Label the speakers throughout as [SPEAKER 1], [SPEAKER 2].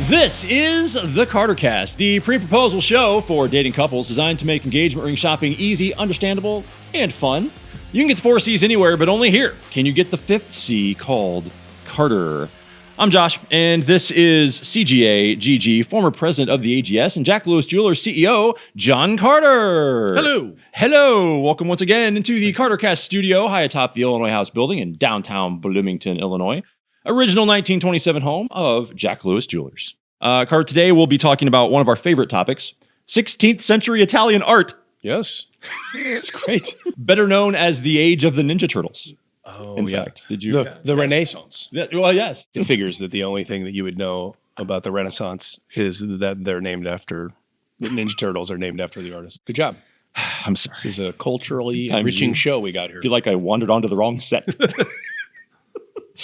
[SPEAKER 1] This is the CarterCast, the pre-proposal show for dating couples designed to make engagement ring shopping easy, understandable, and fun. You can get the 4 C's anywhere, but only here can you get the 5th C, called Carter. I'm Josh, and this is CGA GG, former president of the AGS, and Jack Lewis Jewelers CEO, John Carter.
[SPEAKER 2] Hello.
[SPEAKER 1] Hello. Welcome once again into the CarterCast studio high atop the Illinois House building in downtown Bloomington, Illinois. Original 1927 home of Jack Lewis Jewelers. Carter, today we'll be talking about one of our favorite topics, 16th century Italian art.
[SPEAKER 2] Yes. It's great.
[SPEAKER 1] Better known as the age of the Ninja Turtles.
[SPEAKER 2] Oh,
[SPEAKER 1] in
[SPEAKER 2] yeah.
[SPEAKER 1] fact. Did you?
[SPEAKER 2] The Renaissance.
[SPEAKER 1] Well, yes.
[SPEAKER 2] It figures that the only thing that you would know about the Renaissance is that the Ninja Turtles are named after the artist. Good job.
[SPEAKER 1] I'm sorry.
[SPEAKER 2] This is a culturally enriching show we got here.
[SPEAKER 1] I feel like I wandered onto the wrong set.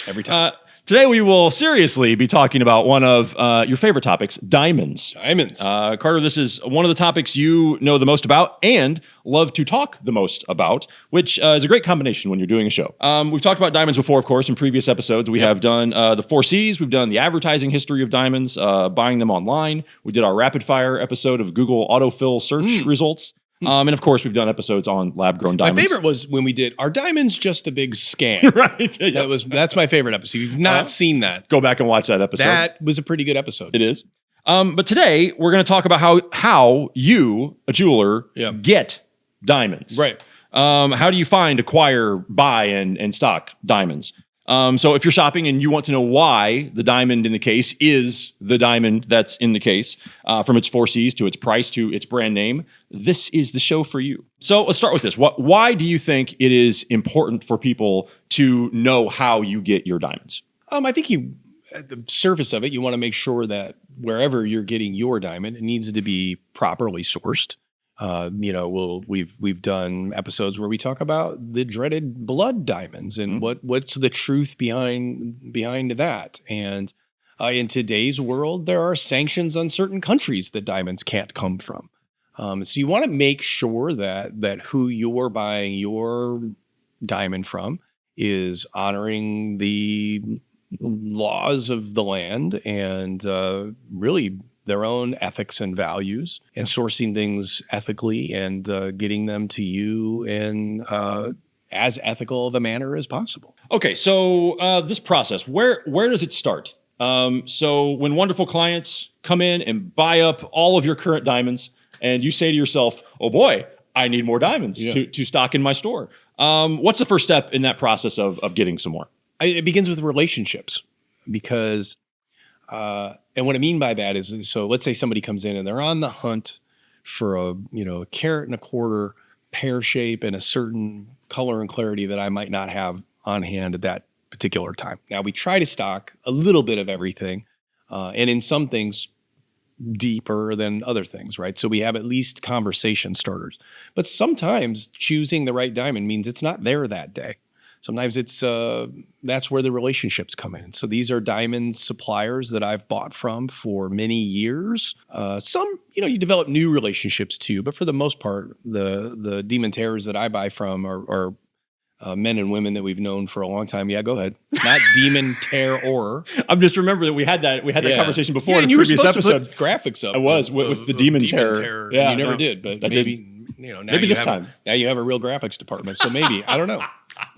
[SPEAKER 2] Every time.
[SPEAKER 1] Today we will seriously be talking about one of your favorite topics, diamonds.
[SPEAKER 2] Diamonds.
[SPEAKER 1] Carter, this is one of the topics you know the most about and love to talk the most about, which is a great combination when you're doing a show. We've talked about diamonds before, of course, in previous episodes. We have done the 4 C's. We've done the advertising history of diamonds, buying them online. We did our rapid fire episode of Google autofill search results. And of course, we've done episodes on lab-grown diamonds.
[SPEAKER 2] My favorite was when we did, are diamonds just a big scam?
[SPEAKER 1] Right. Yeah.
[SPEAKER 2] That's my favorite episode. If you've not seen that,
[SPEAKER 1] go back and watch that episode.
[SPEAKER 2] That was a pretty good episode.
[SPEAKER 1] It is. But today, we're going to talk about how you, a jeweler, get diamonds.
[SPEAKER 2] Right.
[SPEAKER 1] How do you find, acquire, buy, and stock diamonds? So if you're shopping and you want to know why the diamond in the case is the diamond that's in the case, from its 4 C's to its price to its brand name, this is the show for you. So let's start with this. Why do you think it is important for people to know how you get your diamonds?
[SPEAKER 2] I think at the surface of it, you want to make sure that wherever you're getting your diamond, it needs to be properly sourced. We've done episodes where we talk about the dreaded blood diamonds and what's the truth behind that. And in today's world, there are sanctions on certain countries that diamonds can't come from. So you want to make sure that who you're buying your diamond from is honoring the laws of the land and really their own ethics and values, and sourcing things ethically and getting them to you in as ethical of a manner as possible.
[SPEAKER 1] Okay, so this process, where does it start? So when wonderful clients come in and buy up all of your current diamonds, and you say to yourself, oh boy, I need more diamonds to stock in my store. What's the first step in that process of getting some more?
[SPEAKER 2] It begins with relationships, because and what I mean by that is, so let's say somebody comes in and they're on the hunt for a carat and a quarter pear shape and a certain color and clarity that I might not have on hand at that particular time. Now, we try to stock a little bit of everything, and in some things deeper than other things, right? So we have at least conversation starters. But sometimes choosing the right diamond means it's not there that day. Sometimes it's that's where the relationships come in. So these are diamond suppliers that I've bought from for many years. Some, you develop new relationships too, but for the most part, the demon terrors that I buy from are men and women that we've known for a long time. Yeah, go ahead. Not demon terror.
[SPEAKER 1] I'm just remembering that we had that conversation before in a
[SPEAKER 2] you
[SPEAKER 1] previous
[SPEAKER 2] were
[SPEAKER 1] episode.
[SPEAKER 2] To put graphics up.
[SPEAKER 1] I was with the demon terror.
[SPEAKER 2] Yeah, you never did, but maybe. Now
[SPEAKER 1] maybe this time.
[SPEAKER 2] Now you have a real graphics department, so maybe. I don't know.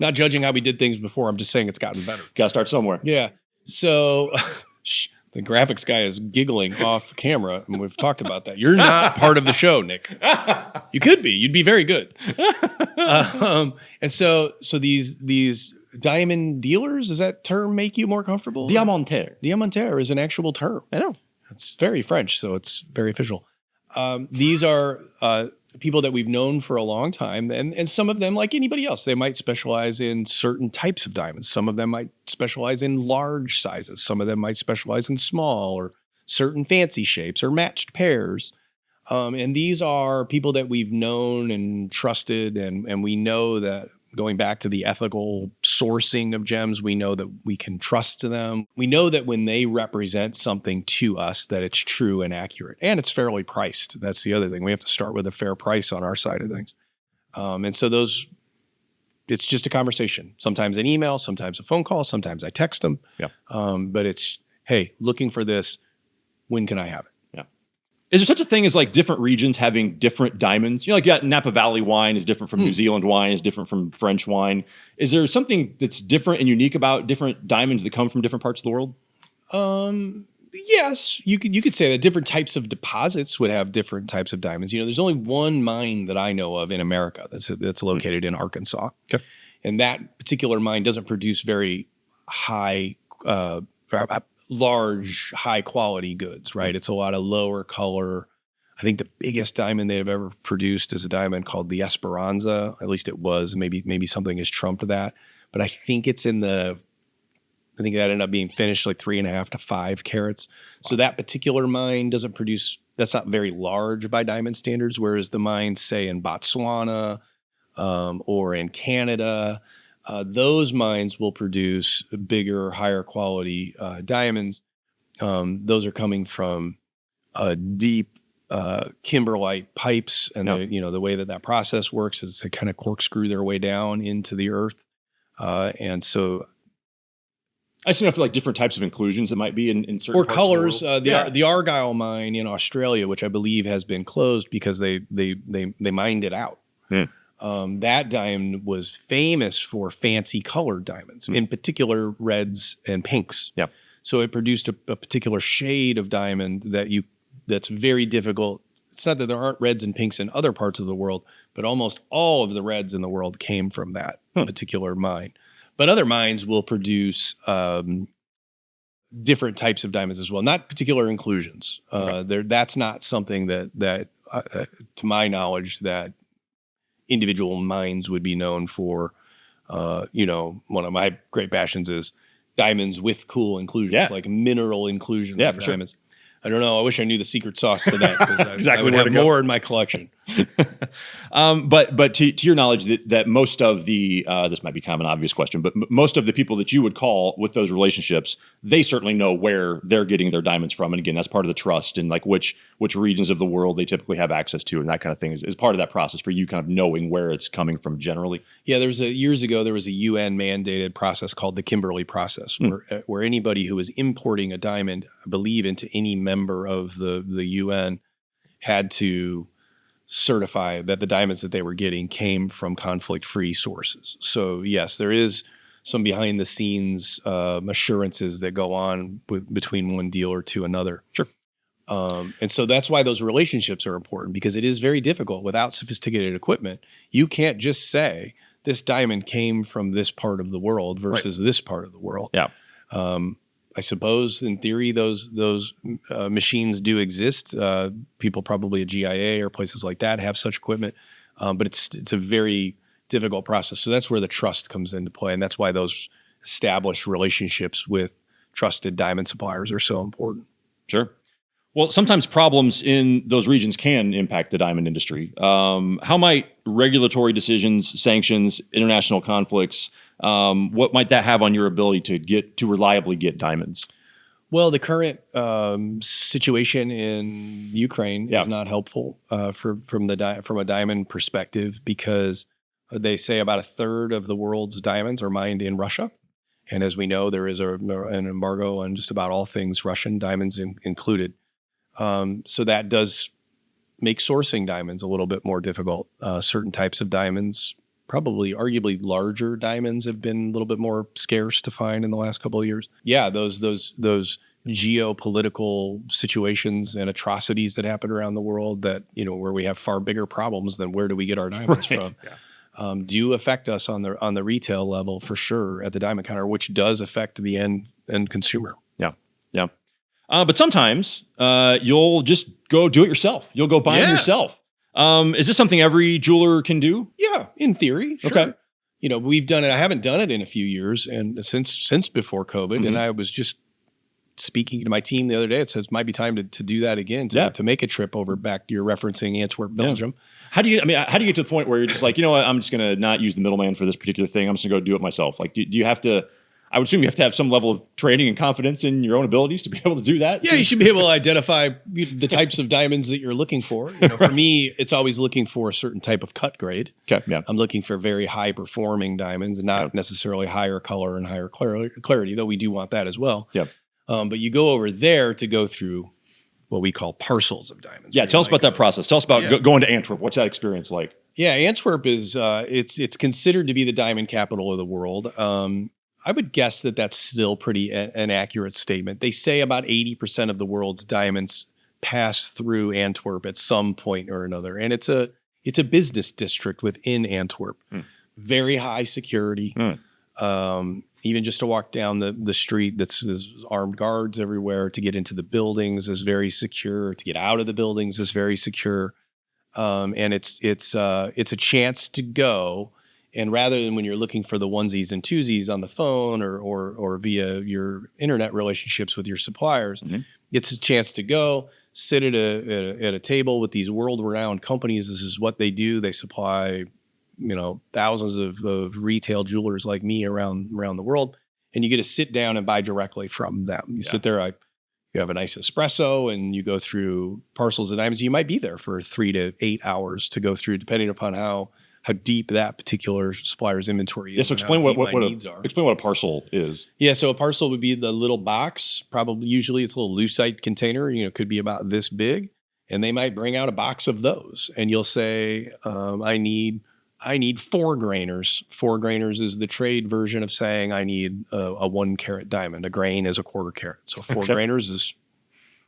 [SPEAKER 2] Not judging how we did things before. I'm just saying it's gotten better.
[SPEAKER 1] Got to start somewhere.
[SPEAKER 2] Yeah. So the graphics guy is giggling off camera, and we've talked about that. You're not part of the show, Nick. You could be. You'd be very good. And so these diamond dealers, does that term make you more comfortable?
[SPEAKER 1] Diamantaire.
[SPEAKER 2] Diamantaire is an actual term.
[SPEAKER 1] I know.
[SPEAKER 2] It's very French, so it's very official. These are people that we've known for a long time, and some of them, like anybody else, they might specialize in certain types of diamonds. Some of them might specialize in large sizes. Some of them might specialize in small or certain fancy shapes or matched pairs. And these are people that we've known and trusted, and we know that going back to the ethical sourcing of gems, we know that we can trust them. We know that when they represent something to us, that it's true and accurate, and it's fairly priced. That's the other thing. We have to start with a fair price on our side of things. And so it's just a conversation. Sometimes an email, sometimes a phone call, sometimes I text them.
[SPEAKER 1] Yeah.
[SPEAKER 2] But it's, hey, looking for this. When can I have it?
[SPEAKER 1] Yeah. Is there such a thing as like different regions having different diamonds? You know, like Napa Valley wine is different from New Zealand wine, is different from French wine. Is there something that's different and unique about different diamonds that come from different parts of the world?
[SPEAKER 2] Yes, you could say that different types of deposits would have different types of diamonds. You know, there's only one mine that I know of in America that's located in Arkansas.
[SPEAKER 1] Okay.
[SPEAKER 2] And that particular mine doesn't produce very large, high quality goods, right? It's a lot of lower color. I think the biggest diamond they've ever produced is a diamond called the Esperanza. At least it was. Maybe something has trumped that. But I think I think that ended up being finished like 3.5 to 5 carats. Wow. So that particular mine doesn't produce, that's not very large by diamond standards, whereas the mines, say, in Botswana or in Canada, those mines will produce bigger, higher quality diamonds. Those are coming from deep kimberlite pipes, and the way that process works is to kind of corkscrew their way down into the earth, and so.
[SPEAKER 1] I just know for like different types of inclusions it might be in certain
[SPEAKER 2] or
[SPEAKER 1] parts
[SPEAKER 2] colors.
[SPEAKER 1] Of the world.
[SPEAKER 2] The Argyle mine in Australia, which I believe has been closed because they mined it out. That diamond was famous for fancy colored diamonds, in particular reds and pinks.
[SPEAKER 1] Yeah.
[SPEAKER 2] So it produced a particular shade of diamond that's very difficult. It's not that there aren't reds and pinks in other parts of the world, but almost all of the reds in the world came from that particular mine. But other mines will produce different types of diamonds as well, not particular inclusions. That's not something that to my knowledge, that individual mines would be known for. One of my great passions is diamonds with cool inclusions, like mineral inclusions for diamonds. Sure. I don't know. I wish I knew the secret sauce to that, because I would have more in my collection.
[SPEAKER 1] But to your knowledge, that most of the this might be kind of an obvious question, but most of the people that you would call with those relationships, they certainly know where they're getting their diamonds from, and again, that's part of the trust, and like which regions of the world they typically have access to, and that kind of thing is part of that process for you kind of knowing where it's coming from generally. Yeah,
[SPEAKER 2] years ago there was a UN mandated process called the Kimberley process, where anybody who was importing a diamond, I believe, into any member of the UN had to certify that the diamonds that they were getting came from conflict-free sources. So yes, there is some behind-the-scenes assurances that go on between one dealer to another.
[SPEAKER 1] Sure.
[SPEAKER 2] And so that's why those relationships are important, because it is very difficult without sophisticated equipment. You can't just say this diamond came from this part of the world versus this part of the world.
[SPEAKER 1] Yeah.
[SPEAKER 2] I suppose in theory those machines do exist. People probably at GIA or places like that have such equipment, but it's a very difficult process. So that's where the trust comes into play, and that's why those established relationships with trusted diamond suppliers are so important.
[SPEAKER 1] Sure. Well, sometimes problems in those regions can impact the diamond industry. How might regulatory decisions, sanctions, international conflicts, what might that have on your ability to reliably get diamonds?
[SPEAKER 2] Well, the current situation in Ukraine is not helpful from a diamond perspective, because they say about 1/3 of the world's diamonds are mined in Russia. And as we know, there is an embargo on just about all things Russian, diamonds included. So that does make sourcing diamonds a little bit more difficult. Certain types of diamonds, probably arguably larger diamonds, have been a little bit more scarce to find in the last couple of years. Yeah, those geopolitical situations and atrocities that happen around the world that, where we have far bigger problems than where do we get our diamonds from, do affect us on the retail level for sure at the diamond counter, which does affect the end consumer.
[SPEAKER 1] Yeah. But sometimes you'll just go do it yourself. You'll go buy them yourself. Is this something every jeweler can do?
[SPEAKER 2] Yeah, in theory. Sure.
[SPEAKER 1] Okay.
[SPEAKER 2] We've done it. I haven't done it in a few years, and since before COVID. And I was just speaking to my team the other day. It says it might be time to do that again, to make a trip over back. You're referencing Antwerp, Belgium.
[SPEAKER 1] Yeah. How do you get to the point where you're just like, you know what, I'm just going to not use the middleman for this particular thing. I'm just going to go do it myself. Like, do you have to? I would assume you have to have some level of training and confidence in your own abilities to be able to do that.
[SPEAKER 2] Yeah, you should be able to identify the types of diamonds that you're looking for. For me, it's always looking for a certain type of cut grade.
[SPEAKER 1] Okay, yeah.
[SPEAKER 2] I'm looking for very high performing diamonds, not necessarily higher color and higher clarity, though we do want that as well.
[SPEAKER 1] Yeah.
[SPEAKER 2] But you go over there to go through what we call parcels of diamonds.
[SPEAKER 1] Yeah, tell us about that process. Tell us about going to Antwerp. What's that experience like?
[SPEAKER 2] Yeah, Antwerp is it's considered to be the diamond capital of the world. I would guess that that's still pretty an accurate statement. They say about 80% of the world's diamonds pass through Antwerp at some point or another, and it's a business district within Antwerp. Very high security. Even just to walk down the street, there's armed guards everywhere. To get into the buildings is very secure. To get out of the buildings is very secure. And it's a chance to go. And rather than when you're looking for the onesies and twosies on the phone or via your internet relationships with your suppliers, it's a chance to go sit at a table with these world-renowned companies. This is what they do. They supply, thousands of retail jewelers like me around the world, and you get to sit down and buy directly from them. You sit there, you have a nice espresso, and you go through parcels of diamonds. You might be there for 3 to 8 hours to go through, depending upon how deep that particular supplier's inventory is.
[SPEAKER 1] Yeah, so explain what needs are. Explain what a parcel is.
[SPEAKER 2] Yeah, so a parcel would be the little box. Usually it's a little lucite container. Could be about this big, and they might bring out a box of those, and you'll say, I need 4 grainers. 4 grainers is the trade version of saying I need a 1 carat diamond. A grain is a quarter carat. So 4 grainers is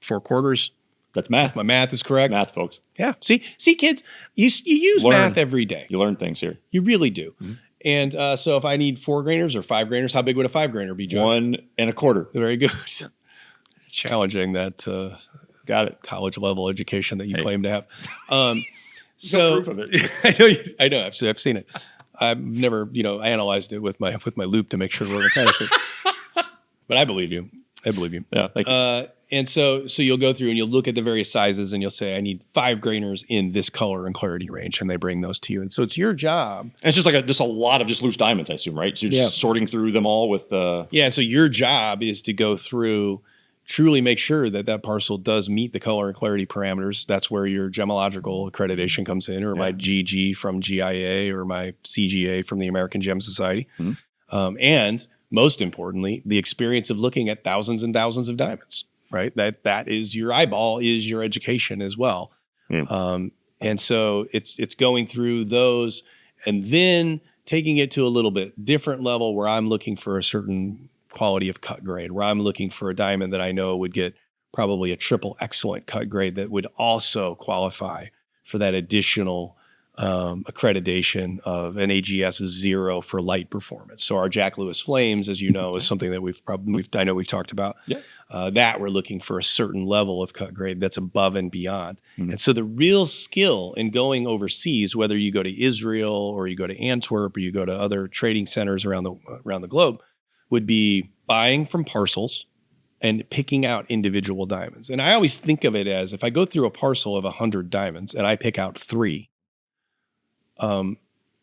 [SPEAKER 2] 4 quarters.
[SPEAKER 1] That's math.
[SPEAKER 2] If my math is correct.
[SPEAKER 1] Math, folks.
[SPEAKER 2] Yeah. See, kids, you use math every day.
[SPEAKER 1] You learn things here.
[SPEAKER 2] You really do. And so if I need 4 grainers or 5 grainers, how big would a 5 grainer be, Josh?
[SPEAKER 1] 1 1/4.
[SPEAKER 2] Very good. Challenging that
[SPEAKER 1] got it.
[SPEAKER 2] college level education that you claim to have.
[SPEAKER 1] So no proof of it.
[SPEAKER 2] I know. I've seen it. I've never, analyzed it with my loop to make sure we're kind of sure. But I believe you.
[SPEAKER 1] Yeah, thank you.
[SPEAKER 2] And so you'll go through and you'll look at the various sizes and you'll say, I need 5 grainers in this color and clarity range, and they bring those to you. And so it's your job.
[SPEAKER 1] And it's just like just a lot of just loose diamonds, I assume, right? So you're just sorting through them all with.
[SPEAKER 2] Yeah. And so your job is to go through, truly make sure that parcel does meet the color and clarity parameters. That's where your gemological accreditation comes in, or my GG from GIA, or my CGA from the American Gem Society. And most importantly, the experience of looking at thousands and thousands of diamonds, right? That is your eyeball, is your education as well. And so it's going through those and then taking it to a little bit different level where I'm looking for a certain quality of cut grade, where I'm looking for a diamond that I know would get probably a triple excellent cut grade that would also qualify for that additional accreditation of an AGS 0 for light performance. So our Jack Lewis Flames, as you know, is something that I know we've talked about. That we're looking for a certain level of cut grade that's above and beyond. And so the real skill in going overseas, whether you go to Israel or you go to Antwerp or you go to other trading centers around the globe, would be buying from parcels and picking out individual diamonds. And I always think of it as, if I go through a parcel of 100 diamonds and I pick out 3,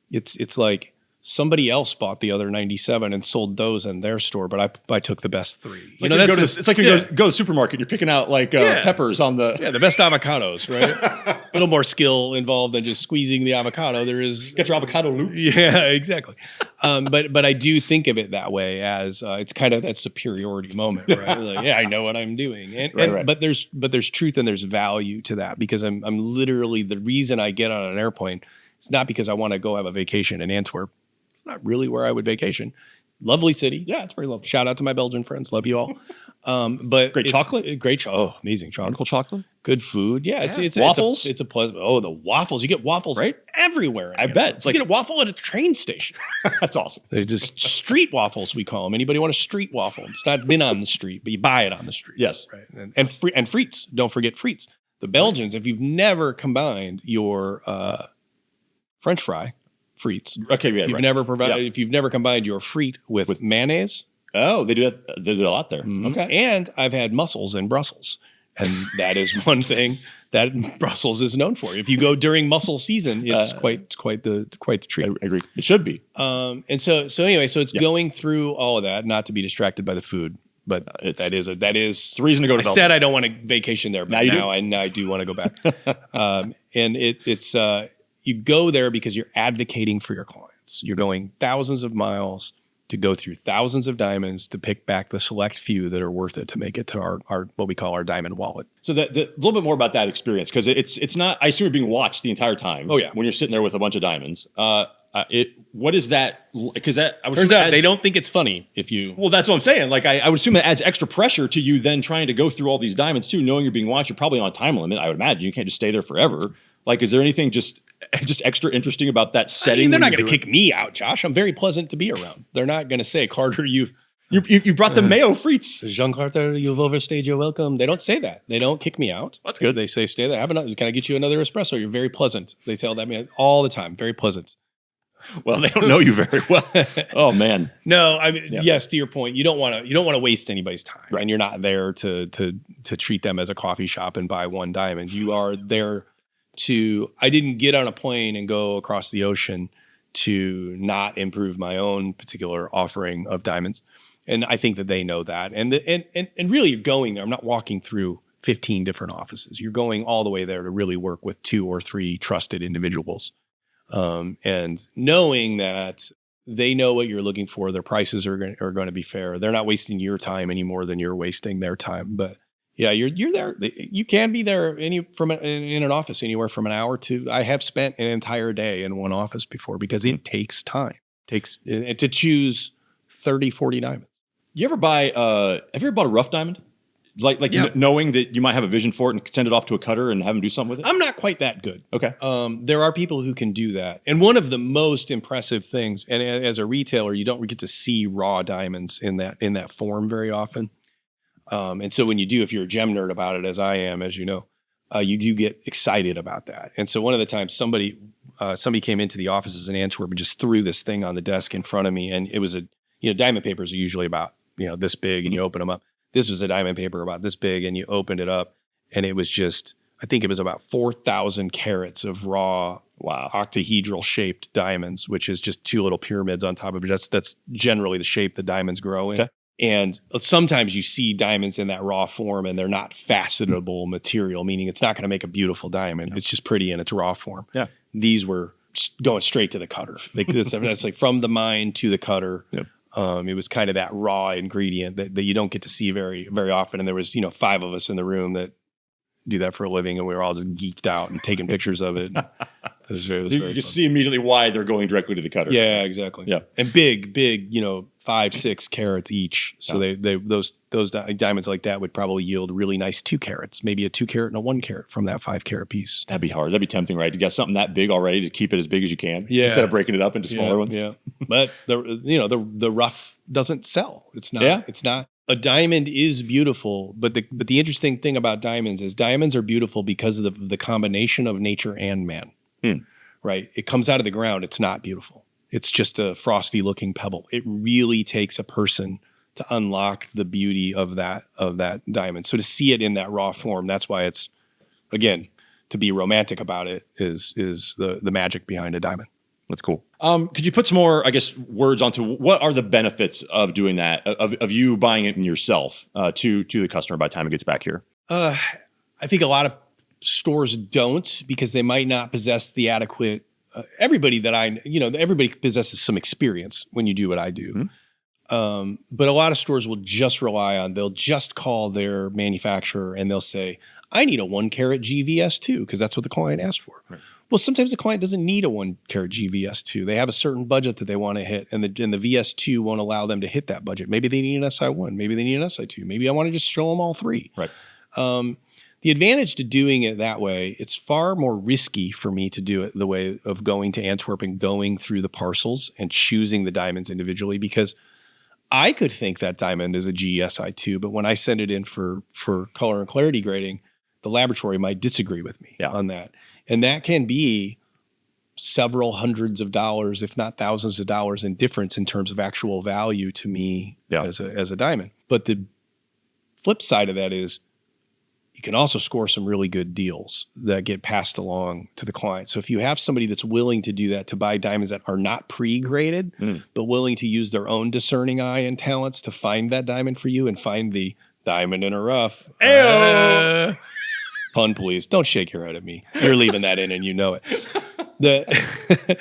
[SPEAKER 2] it's like somebody else bought the other 97 and sold those in their store, but I took the best 3.
[SPEAKER 1] It's like you go to the supermarket, you're picking out peppers on the
[SPEAKER 2] the best avocados, right? A little more skill involved than just squeezing the avocado. There is
[SPEAKER 1] get your avocado loop.
[SPEAKER 2] Yeah, exactly. But I do think of it that way, as it's kind of that superiority moment, right? Like, I know what I'm doing, and but there's truth and there's value to that, because I'm literally, the reason I get on an airplane, it's not because I want to go have a vacation in Antwerp. It's not really where I would vacation. Lovely city.
[SPEAKER 1] Yeah, it's very lovely.
[SPEAKER 2] Shout out to my Belgian friends. Love you all. But
[SPEAKER 1] great chocolate.
[SPEAKER 2] Amazing chocolate.
[SPEAKER 1] Wonderful chocolate.
[SPEAKER 2] Good food. Yeah, it's
[SPEAKER 1] waffles.
[SPEAKER 2] It's a pleasant. Oh, the waffles. You get waffles everywhere.
[SPEAKER 1] I bet. It's
[SPEAKER 2] you get a waffle at a train station.
[SPEAKER 1] That's awesome.
[SPEAKER 2] They're just street waffles, we call them. Anybody want a street waffle? It's not been on the street, but you buy it on the street.
[SPEAKER 1] Yes.
[SPEAKER 2] Right. And frites. Don't forget frites. The Belgians, if you've never combined your French fry, frites.
[SPEAKER 1] Okay, yeah.
[SPEAKER 2] If you've never combined your frite with mayonnaise.
[SPEAKER 1] Oh, they do that. They do a lot there. Okay.
[SPEAKER 2] And I've had mussels in Brussels, and that is one thing that Brussels is known for. If you go during mussel season, it's quite the treat.
[SPEAKER 1] I agree. It should be.
[SPEAKER 2] And so anyway, it's going through all of that, not to be distracted by the food. But that is
[SPEAKER 1] it's a reason to go to Belgium.
[SPEAKER 2] I said I don't want to vacation there, but now I do want to go back. And it's you go there because you're advocating for your clients. You're going thousands of miles to go through thousands of diamonds to pick back the select few that are worth it to make it to our what we call our diamond wallet.
[SPEAKER 1] So a little bit more about that experience, because it's not. I assume you're being watched the entire time.
[SPEAKER 2] Oh, yeah.
[SPEAKER 1] When you're sitting there with a bunch of diamonds. What is that? Because that
[SPEAKER 2] Turns out they don't think it's funny if you.
[SPEAKER 1] Well, that's what I'm saying. Like I would assume that adds extra pressure to you then trying to go through all these diamonds too, knowing you're being watched. You're probably on a time limit. I would imagine you can't just stay there forever. Like, is there anything just extra interesting about that setting?
[SPEAKER 2] I mean, they're not going to kick me out, Josh. I'm very pleasant to be around. They're not going to say, Carter, you
[SPEAKER 1] brought the Mayo frites.
[SPEAKER 2] Jean Carter, you've overstayed your welcome. They don't say that. They don't kick me out.
[SPEAKER 1] That's good.
[SPEAKER 2] They say, stay there. Have another. Can I get you another espresso? You're very pleasant. They tell that man all the time. Very pleasant.
[SPEAKER 1] Well, they don't know you very well. Oh man.
[SPEAKER 2] No, I mean, yes. To your point, you don't want to waste anybody's time, right? And you're not there to treat them as a coffee shop and buy one diamond. You are there to. I didn't get on a plane and go across the ocean to not improve my own particular offering of diamonds, and I think that they know that. And really, you're going there. I'm not walking through 15 different offices. You're going all the way there to really work with 2 or 3 trusted individuals. And knowing that they know what you're looking for, their prices are going to be fair. They're not wasting your time any more than you're wasting their time. But yeah, you're there. You can be there in an office anywhere from an hour to. I have spent an entire day in one office before because it takes time. To choose 30, 40 diamonds.
[SPEAKER 1] Have you ever bought a rough diamond? Knowing that you might have a vision for it and send it off to a cutter and have them do something with it?
[SPEAKER 2] I'm not quite that good.
[SPEAKER 1] Okay.
[SPEAKER 2] There are people who can do that. And one of the most impressive things, and as a retailer, you don't get to see raw diamonds in that form very often. And so when you do, if you're a gem nerd about it, as I am, as you know, you do get excited about that. And so one of the times somebody came into the offices in Antwerp and just threw this thing on the desk in front of me. And it was diamond papers are usually about, this big, and you open them up. This was a diamond paper about this big, and you opened it up, and it was just, I think it was about 4,000 carats of raw, octahedral shaped diamonds, which is just 2 little pyramids on top of it. That's generally the shape the diamonds grow in. Okay. And sometimes you see diamonds in that raw form, and they're not facetable material, meaning it's not going to make a beautiful diamond. Yeah. It's just pretty in its raw form. Yeah. These were going straight to the cutter. That's like from the mine to the cutter. Yep. It was kind of that raw ingredient that you don't get to see very, very often. And there was, 5 of us in the room that do that for a living, and we were all just geeked out and taking pictures of it. It was very
[SPEAKER 1] you just see immediately why they're going directly to the cutter.
[SPEAKER 2] Yeah, exactly. Yeah, and big, 5, 6 carats each. So those diamonds like that would probably yield really nice 2 carats, maybe a 2 carat and a 1 carat from that 5 carat piece.
[SPEAKER 1] That'd be hard. That'd be tempting, right? To get something that big already to keep it as big as you can, instead of breaking it up into smaller ones.
[SPEAKER 2] Yeah, but the rough doesn't sell. It's not. Yeah. It's not. A diamond is beautiful, but the interesting thing about diamonds is diamonds are beautiful because of the combination of nature and man. Right? It comes out of the ground. It's not beautiful. It's just a frosty looking pebble. It really takes a person to unlock the beauty of that diamond. So to see it in that raw form, that's why it's, again, to be romantic about it is the magic behind a diamond.
[SPEAKER 1] That's cool. Could you put some more, words onto what are the benefits of doing that, of you buying it yourself to the customer by the time it gets back here?
[SPEAKER 2] I think a lot of stores don't, because they might not possess the adequate. Everybody possesses some experience when you do what I do. Mm-hmm. But a lot of stores will just they'll just call their manufacturer and they'll say, I need a 1 carat GVS2 because that's what the client asked for. Right. Well, sometimes the client doesn't need a 1 carat GVS2. They have a certain budget that they want to hit, and the VS2 won't allow them to hit that budget. Maybe they need an SI1. Maybe they need an SI2. Maybe I want to just show them all 3. Right. The advantage to doing it that way, it's far more risky for me to do it the way of going to Antwerp and going through the parcels and choosing the diamonds individually, because I could think that diamond is a GSI2, but when I send it in for color and clarity grading, the laboratory might disagree with me on that. And that can be several hundreds of dollars, if not thousands of dollars in difference in terms of actual value to me as a diamond. But the flip side of that is you can also score some really good deals that get passed along to the client. So if you have somebody that's willing to do that, to buy diamonds that are not pre-graded, but willing to use their own discerning eye and talents to find that diamond for you and find the diamond in a rough. Pun, please. Don't shake your head at me. You're leaving that in and you know it.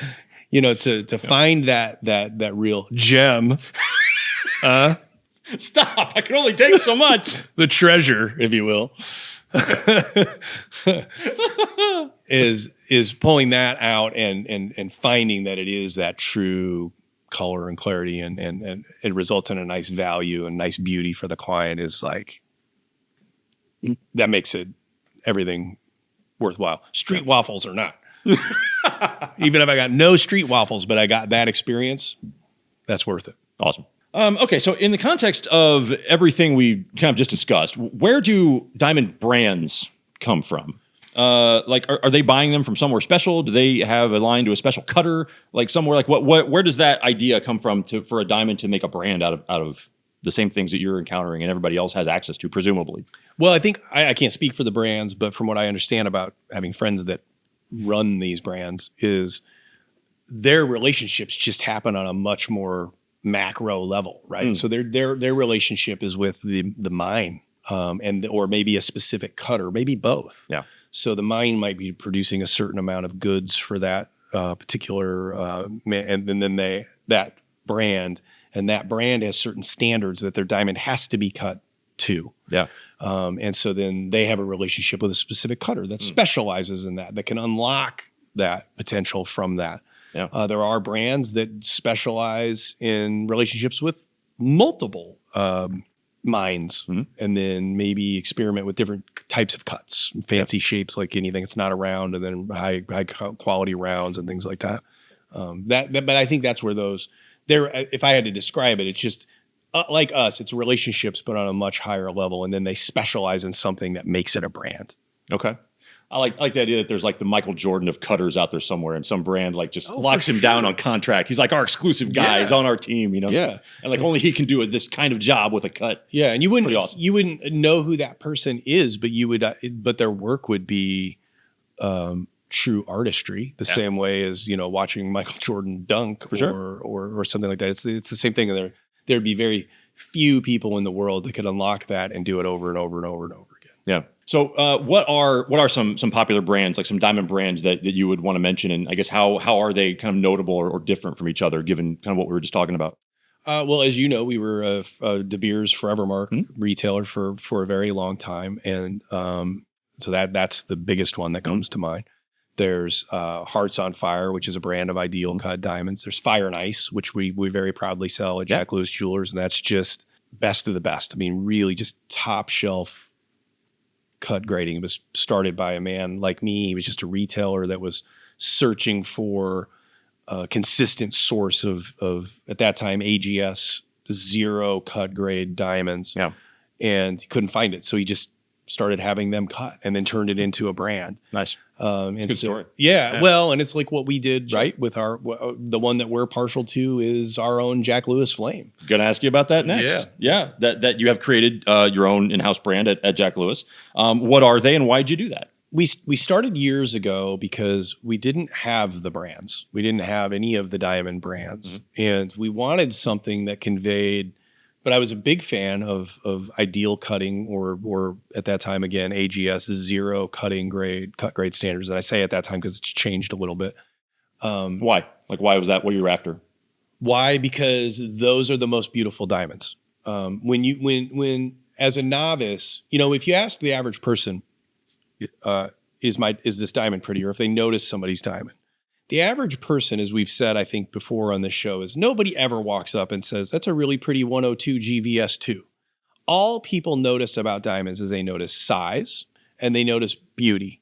[SPEAKER 2] to find that real gem,
[SPEAKER 1] Stop! I can only take so much.
[SPEAKER 2] the treasure, if you will, is pulling that out and finding that it is that true color and clarity and it results in a nice value and nice beauty for the client is like that makes it everything worthwhile. Street waffles or not. Even if I got no street waffles, but I got that experience, that's worth it.
[SPEAKER 1] Awesome. Okay, so in the context of everything we kind of just discussed, where do diamond brands come from? Like, are they buying them from somewhere special? Do they have a line to a special cutter? Like somewhere, like where does that idea come from for a diamond to make a brand out of the same things that you're encountering and everybody else has access to, presumably?
[SPEAKER 2] Well, I think I can't speak for the brands, but from what I understand about having friends that run these brands is their relationships just happen on a much more macro level, right? So their relationship is with the mine, or maybe a specific cutter, maybe both.
[SPEAKER 1] Yeah.
[SPEAKER 2] So the mine might be producing a certain amount of goods for that particular, and then that brand has certain standards that their diamond has to be cut to.
[SPEAKER 1] Yeah.
[SPEAKER 2] And so then they have a relationship with a specific cutter that specializes in that can unlock that potential from that.
[SPEAKER 1] Yeah.
[SPEAKER 2] There are brands that specialize in relationships with multiple mines, and then maybe experiment with different types of cuts, fancy shapes, like anything that's not around, and then high quality rounds and things like that. But I think that's where those there. If I had to describe it, it's just like us. It's relationships, but on a much higher level, and then they specialize in something that makes it a brand.
[SPEAKER 1] Okay. I like the idea that there's like the Michael Jordan of cutters out there somewhere, and some brand like just locks him down on contract. He's like our exclusive guy. He's on our team,
[SPEAKER 2] Yeah,
[SPEAKER 1] and like only he can do this kind of job with a cut.
[SPEAKER 2] Yeah, and you wouldn't know who that person is, but you would, but their work would be true artistry, the same way as watching Michael Jordan dunk or something like that. It's the same thing. There'd be very few people in the world that could unlock that and do it over and over and over and over again.
[SPEAKER 1] Yeah. So what are some popular brands, like some diamond brands that you would want to mention? And I guess how are they kind of notable or different from each other, given kind of what we were just talking about?
[SPEAKER 2] Well, as you know, we were De Beers Forevermark retailer for a very long time. And so that's the biggest one that comes to mind. There's Hearts on Fire, which is a brand of ideal cut diamonds. There's Fire and Ice, which we very proudly sell at Jack Lewis Jewelers. And that's just best of the best. I mean, really just top shelf cut grading. It was started by a man like me. He was just a retailer that was searching for a consistent source of at that time AGS 0 cut grade diamonds. Yeah. And he couldn't find it. So he just started having them cut and then turned it into a brand.
[SPEAKER 1] Nice.
[SPEAKER 2] And
[SPEAKER 1] good story.
[SPEAKER 2] Yeah. Well, and it's like what we did, right? With the one that we're partial to is our own Jack Lewis Flame.
[SPEAKER 1] Going to ask you about that next. Yeah. That you have created your own in-house brand at Jack Lewis. What are they and why did you do that?
[SPEAKER 2] We started years ago because we didn't have the brands. We didn't have any of the diamond brands. And we wanted something that conveyed, but I was a big fan of ideal cutting or at that time, again, AGS 0 cut grade standards. And I say at that time because it's changed a little bit.
[SPEAKER 1] Why? Like, why was that what you were after?
[SPEAKER 2] Why? Because those are the most beautiful diamonds. When as a novice, if you ask the average person, is this diamond pretty, or if they notice somebody's diamond, the average person, as we've said, I think before on this show, is nobody ever walks up and says, that's a really pretty 102 GVS2. All people notice about diamonds is they notice size and they notice beauty,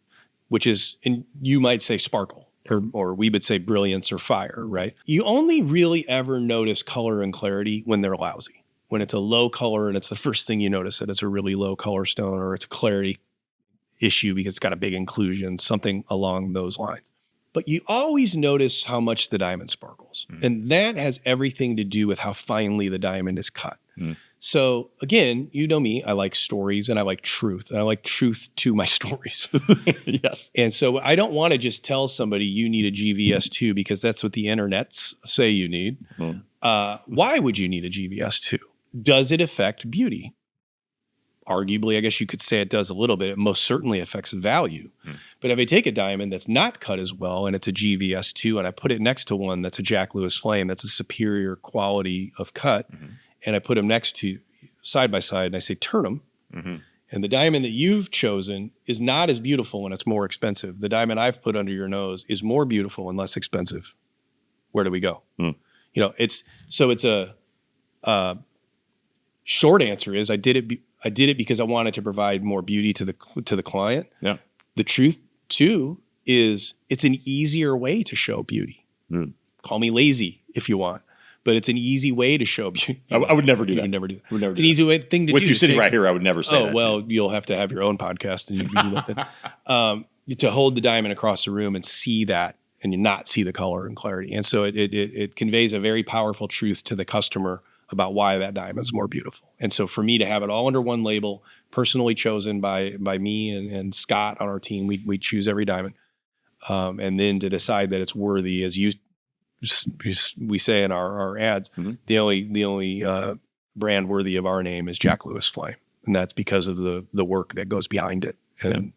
[SPEAKER 2] which is, and you might say sparkle, or we would say brilliance or fire, right? You only really ever notice color and clarity when they're lousy. When it's a low color and it's the first thing you notice that it's a really low color stone, or it's a clarity issue because it's got a big inclusion, something along those lines. But you always notice how much the diamond sparkles. And that has everything to do with how finely the diamond is cut. So again, you know me, I like stories and I like truth. And I like truth to my stories.
[SPEAKER 1] Yes.
[SPEAKER 2] And so I don't want to just tell somebody you need a GVS2 because that's what the internets say you need. Why would you need a GVS2? Does it affect beauty? arguably, I guess you could say it does a little bit. It most certainly affects value. But if I take a diamond that's not cut as well and it's a GVS2 and I put it next to one that's a Jack Lewis Flame, that's a superior quality of cut, and I put them next to side by side and I say, turn them. And the diamond that you've chosen is not as beautiful and it's more expensive. The diamond I've put under your nose is more beautiful and less expensive. Where do we go? You know, it's a short answer is I did it because I wanted to provide more beauty to the client.
[SPEAKER 1] Yeah.
[SPEAKER 2] The truth too is it's an easier way to show beauty. Call me lazy if you want, but it's an easy way to show beauty.
[SPEAKER 1] I would never do that.
[SPEAKER 2] Would never do that.
[SPEAKER 1] Would never
[SPEAKER 2] It's
[SPEAKER 1] do
[SPEAKER 2] an easy thing to
[SPEAKER 1] With
[SPEAKER 2] do.
[SPEAKER 1] you sitting right here, I would never say that.
[SPEAKER 2] Oh, well, you'll have to have your own podcast and you can do that. To hold the diamond across the room and see that and not see the color and clarity. And so it conveys a very powerful truth to the customer about why that diamond's more beautiful. And so for me to have it all under one label, personally chosen by me and Scott on our team, we choose every diamond. And then to decide that it's worthy, as we say in our ads, the only brand worthy of our name is Jack Lewis Flame. And that's because of the work that goes behind it and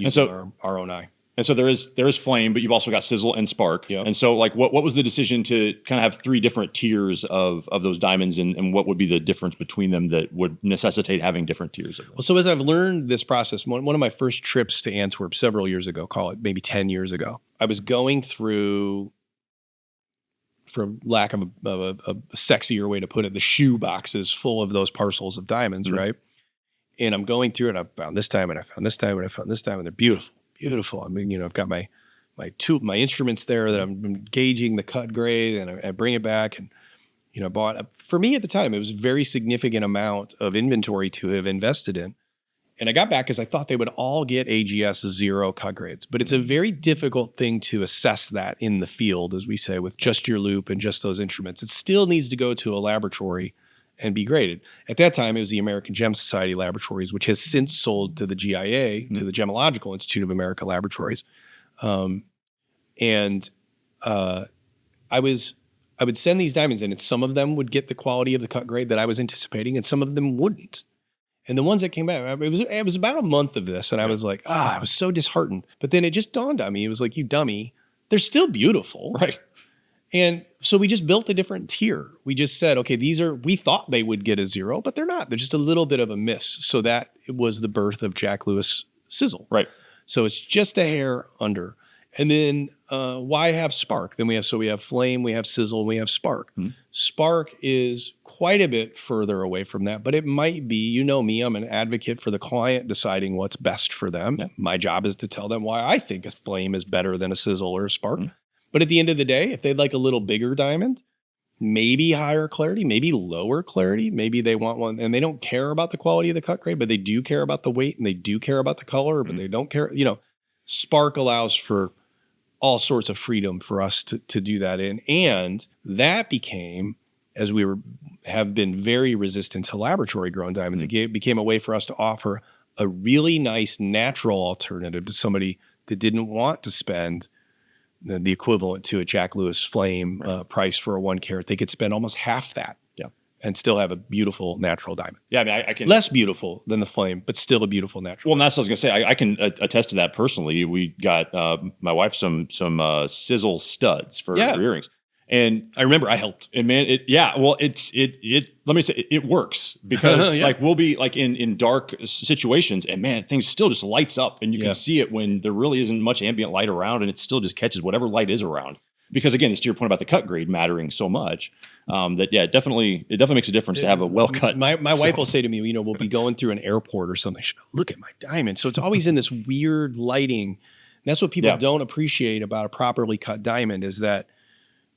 [SPEAKER 2] so our own eye.
[SPEAKER 1] And so there is Flame, but you've also got Sizzle and Spark.
[SPEAKER 2] Yep.
[SPEAKER 1] And so like what was the decision to kind of have three different tiers of those diamonds and what would be the difference between them that would necessitate having different tiers of them?
[SPEAKER 2] Well, so as I've learned this process, one of my first trips to Antwerp several years ago, call it maybe 10 years ago, I was going through, for lack of a sexier way to put it, the shoe boxes full of those parcels of diamonds, right? And I'm going through and I found this diamond, I found this diamond, I found this diamond, and they're beautiful. Beautiful. I mean, I've got my instruments there that I'm gauging the cut grade, and I bring it back, and bought. For me at the time, it was a very significant amount of inventory to have invested in, and I got back because I thought they would all get AGS 0 cut grades, but it's a very difficult thing to assess that in the field, as we say, with just your loop and just those instruments. It still needs to go to a laboratory and be graded. At that time, it was the American Gem Society Laboratories, which has since sold to the GIA, to the Gemological Institute of America Laboratories. I would send these diamonds in, and some of them would get the quality of the cut grade that I was anticipating, and some of them wouldn't. And the ones that came back, it was about a month of this, and I was like, I was so disheartened. But then it just dawned on me, it was like, you dummy, they're still beautiful.
[SPEAKER 1] Right.
[SPEAKER 2] And so we just built a different tier. We just said, okay, we thought they would get a 0, but they're not. They're just a little bit of a miss. So that was the birth of Jack Lewis Sizzle.
[SPEAKER 1] Right.
[SPEAKER 2] So it's just a hair under. And then why have Spark? Then we have Flame, we have Sizzle, and we have Spark. Spark is quite a bit further away from that, but it might be, me, I'm an advocate for the client deciding what's best for them. Yeah. My job is to tell them why I think a Flame is better than a Sizzle or a Spark. But at the end of the day, if they'd like a little bigger diamond, maybe higher clarity, maybe lower clarity, maybe they want one and they don't care about the quality of the cut grade, but they do care about the weight and they do care about the color, but they don't care. Spark allows for all sorts of freedom for us to do that in. And that became, as we have been very resistant to laboratory grown diamonds, it became a way for us to offer a really nice natural alternative to somebody that didn't want to spend the equivalent to a Jack Lewis Flame price for a 1 carat. They could spend almost half that and still have a beautiful natural diamond.
[SPEAKER 1] Yeah, I mean, I can...
[SPEAKER 2] Less beautiful than the Flame, but still a beautiful natural.
[SPEAKER 1] Well, and that's what I was going to say. I can attest to that personally. We got my wife some Sizzle studs for earrings. And
[SPEAKER 2] I remember I helped.
[SPEAKER 1] And man, let me say it works because like we'll be like in dark situations and man, things still just lights up and you can see it when there really isn't much ambient light around and it still just catches whatever light is around. Because again, it's to your point about the cut grade mattering so much it definitely makes a difference to have a well cut.
[SPEAKER 2] My wife will say to me, we'll be going through an airport or something. She'll go, look at my diamond. So it's always in this weird lighting. And that's what people don't appreciate about a properly cut diamond is that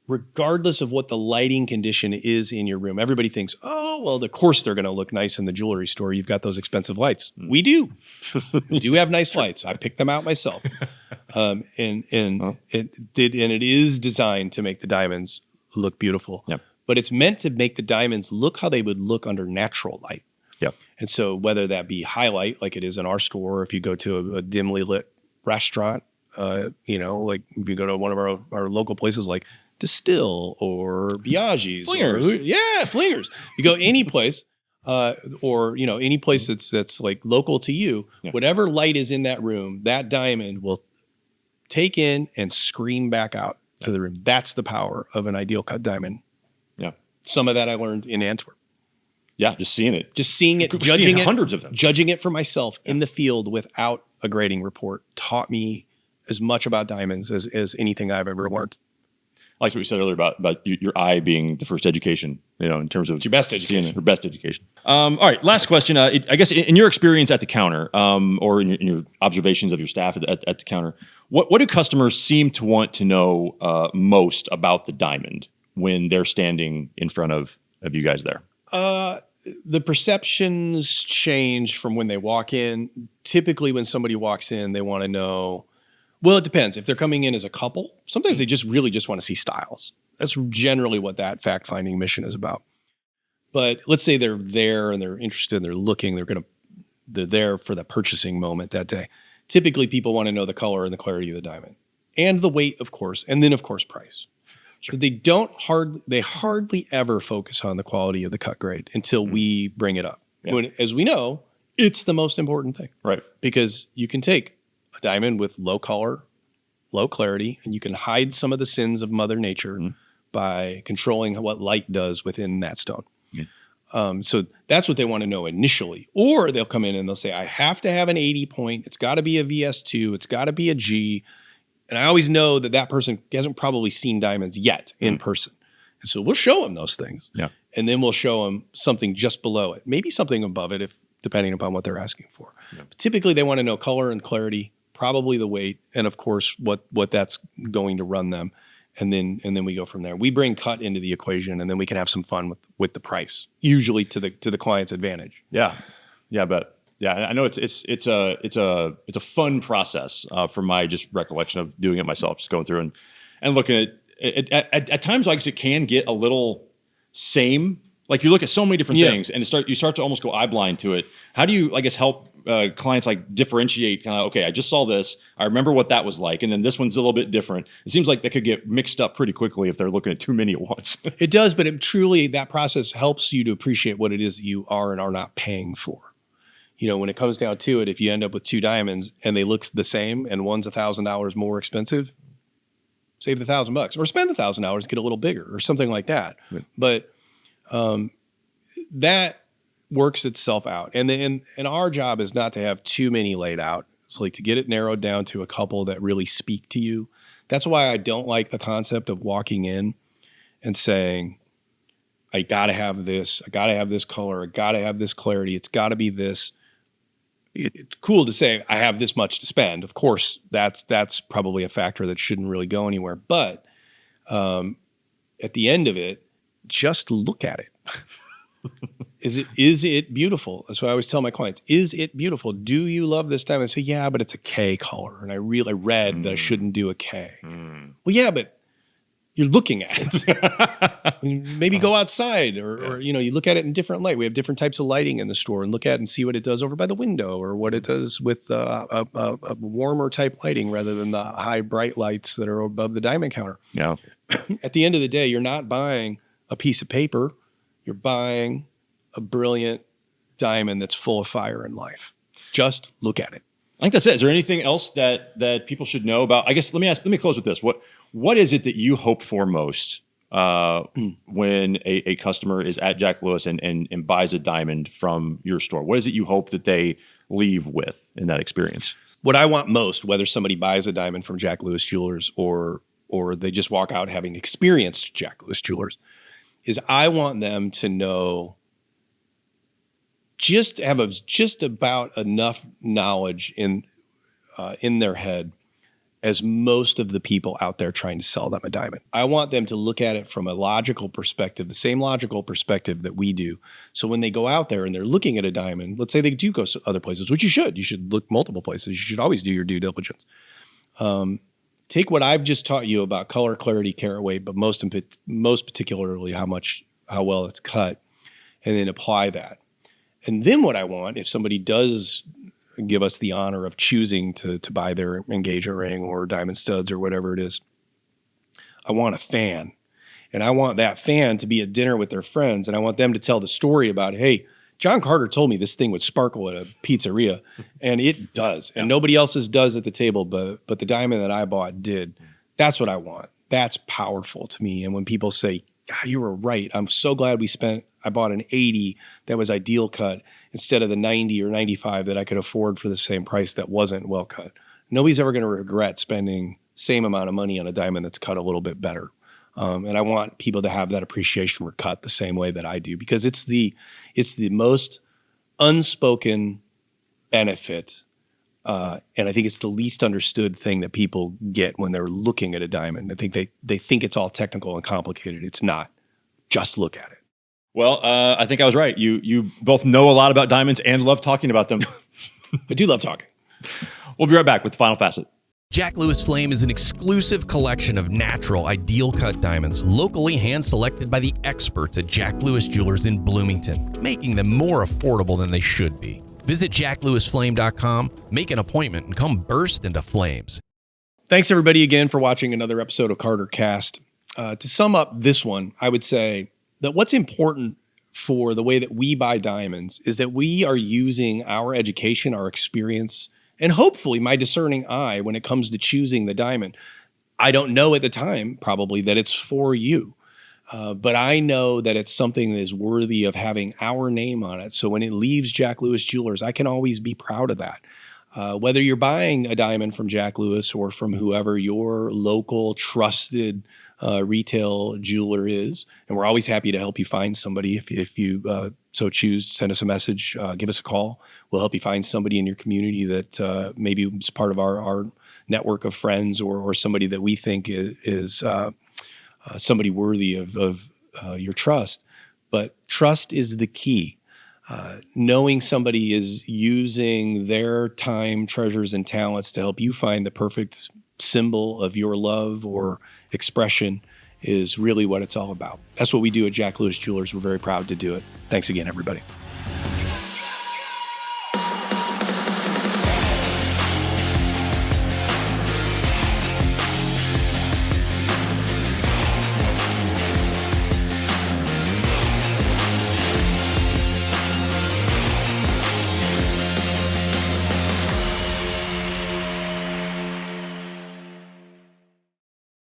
[SPEAKER 2] regardless of what the lighting condition is in your room, everybody thinks, oh, well, of course they're going to look nice in the jewelry store. You've got those expensive lights. We do. We do have nice lights. I picked them out myself. It is designed to make the diamonds look beautiful. Yep. But it's meant to make the diamonds look how they would look under natural light.
[SPEAKER 1] Yep.
[SPEAKER 2] And so whether that be highlight like it is in our store, or if you go to a dimly lit restaurant, like if you go to one of our local places like Distill or Biaggi's.
[SPEAKER 1] Flingers.
[SPEAKER 2] Flingers. You go any place, or any place that's like local to you, whatever light is in that room, that diamond will take in and scream back out to the room. That's the power of an ideal cut diamond.
[SPEAKER 1] Yeah.
[SPEAKER 2] Some of that I learned in Antwerp.
[SPEAKER 1] Yeah, just seeing it,
[SPEAKER 2] judging it,
[SPEAKER 1] hundreds of them,
[SPEAKER 2] judging it for myself in the field without a grading report taught me as much about diamonds as anything I've ever learned.
[SPEAKER 1] I like what you said earlier about your eye being the first education, in terms of
[SPEAKER 2] it's your best education.
[SPEAKER 1] Your best education. All right, last question. I guess in your experience at the counter, or in your observations of your staff at the counter, what do customers seem to want to know most about the diamond when they're standing in front of you guys there?
[SPEAKER 2] The perceptions change from when they walk in. Typically, when somebody walks in, they want to know. Well, it depends. If they're coming in as a couple, sometimes they just really want to see styles. That's generally what that fact-finding mission is about. But let's say they're there and they're interested and they're looking, they're there for the purchasing moment that day. Typically, people want to know the color and the clarity of the diamond and the weight, of course, and then, of course, price. Sure. But they hardly ever focus on the quality of the cut grade until we bring it up. Yeah. As we know, it's the most important thing.
[SPEAKER 1] Right.
[SPEAKER 2] Because you can take a diamond with low color, low clarity, and you can hide some of the sins of Mother Nature by controlling what light does within that stone. So that's what they want to know initially. Or they'll come in and they'll say, I have to have an 80 point. It's got to be a VS2. It's got to be a G. And I always know that person hasn't probably seen diamonds yet in person. And so we'll show them those things.
[SPEAKER 1] Yeah.
[SPEAKER 2] And then we'll show them something just below it, maybe something above it, depending upon what they're asking for. Yeah. But typically they want to know color and clarity, probably the weight, and of course what that's going to run them. And then we go from there. We bring cut into the equation, and then we can have some fun with the price, usually to the client's advantage.
[SPEAKER 1] Yeah. Yeah, but yeah, I know it's a fun process from my just recollection of doing it myself, just going through and looking at it. At times, I guess it can get a little same. Like you look at so many different things, and you start to almost go eye blind to it. How do you, I guess, help clients like differentiate? Kind of, okay, I just saw this. I remember what that was like, and then this one's a little bit different. It seems like they could get mixed up pretty quickly if they're looking at too many at once.
[SPEAKER 2] It does, but truly that process helps you to appreciate what it is that you are and are not paying for. When it comes down to it, if you end up with two diamonds and they look the same and one's $1,000 more expensive, save the $1,000 or spend the $1,000, get a little bigger or something like that. Right. But that works itself out. And our job is not to have too many laid out. It's like to get it narrowed down to a couple that really speak to you. That's why I don't like the concept of walking in and saying, I got to have this. I got to have this color. I got to have this clarity. It's got to be this. It's cool to say I have this much to spend. Of course, that's probably a factor that shouldn't really go anywhere. But at the end of it, just look at it. Is it beautiful? That's what I always tell my clients. Is it beautiful? Do you love this diamond? I say, yeah, but it's a K color, and I read that I shouldn't do a K. Well, yeah, but you're looking at it. Maybe go outside or you look at it in different light. We have different types of lighting in the store, and look at it and see what it does over by the window or what it does with a warmer type lighting rather than the high bright lights that are above the diamond counter.
[SPEAKER 1] Yeah.
[SPEAKER 2] At the end of the day, you're not buying a piece of paper. You're buying a brilliant diamond that's full of fire and life. Just look at it.
[SPEAKER 1] I think that's it. Is there anything else that people should know about? I guess let me close with this. What is it that you hope for most when a customer is at Jack Lewis and buys a diamond from your store? What is it you hope that they leave with in that experience?
[SPEAKER 2] What I want most, whether somebody buys a diamond from Jack Lewis Jewelers or they just walk out having experienced Jack Lewis Jewelers, is I want them to know, just about enough knowledge in their head as most of the people out there trying to sell them a diamond. I want them to look at it from a logical perspective, the same logical perspective that we do. So when they go out there and they're looking at a diamond, let's say they do go to other places, which you should look multiple places. You should always do your due diligence. Take what I've just taught you about color, clarity, carat weight, but most particularly how well it's cut, and then apply that. And then what I want, if somebody does give us the honor of choosing to buy their engagement ring or diamond studs or whatever it is, I want a fan. And I want that fan to be at dinner with their friends, and I want them to tell the story about, hey, John Carter told me this thing would sparkle at a pizzeria, and it does. And nobody else's does at the table, but the diamond that I bought did. That's what I want. That's powerful to me. And when people say, God, you were right. I'm so glad I bought an 80 that was ideal cut instead of the 90 or 95 that I could afford for the same price that wasn't well cut. Nobody's ever going to regret spending the same amount of money on a diamond that's cut a little bit better. And I want people to have that appreciation for cut the same way that I do, because it's the most unspoken benefit. And I think it's the least understood thing that people get when they're looking at a diamond. I think they think it's all technical and complicated. It's not. Just look at it.
[SPEAKER 1] Well, I think I was right. You both know a lot about diamonds and love talking about them.
[SPEAKER 2] I do love talking.
[SPEAKER 1] We'll be right back with the final facet.
[SPEAKER 3] Jack Lewis Flame is an exclusive collection of natural, ideal cut diamonds, locally hand-selected by the experts at Jack Lewis Jewelers in Bloomington, making them more affordable than they should be. Visit jacklewisflame.com, make an appointment, and come burst into flames.
[SPEAKER 2] Thanks, everybody, again for watching another episode of CarterCast. To sum up this one, I would say that what's important for the way that we buy diamonds is that we are using our education, our experience, and hopefully my discerning eye when it comes to choosing the diamond. I don't know at the time, probably, that it's for you. But I know that it's something that is worthy of having our name on it. So when it leaves Jack Lewis Jewelers, I can always be proud of that. Whether you're buying a diamond from Jack Lewis or from whoever your local trusted retail jeweler is, and we're always happy to help you find somebody. If you so choose, send us a message, give us a call. We'll help you find somebody in your community that maybe is part of our network of friends or somebody that we think is somebody worthy of your trust. But trust is the key. Knowing somebody is using their time, treasures, and talents to help you find the perfect symbol of your love or expression is really what it's all about. That's what we do at Jack Lewis Jewelers. We're very proud to do it. Thanks again, everybody.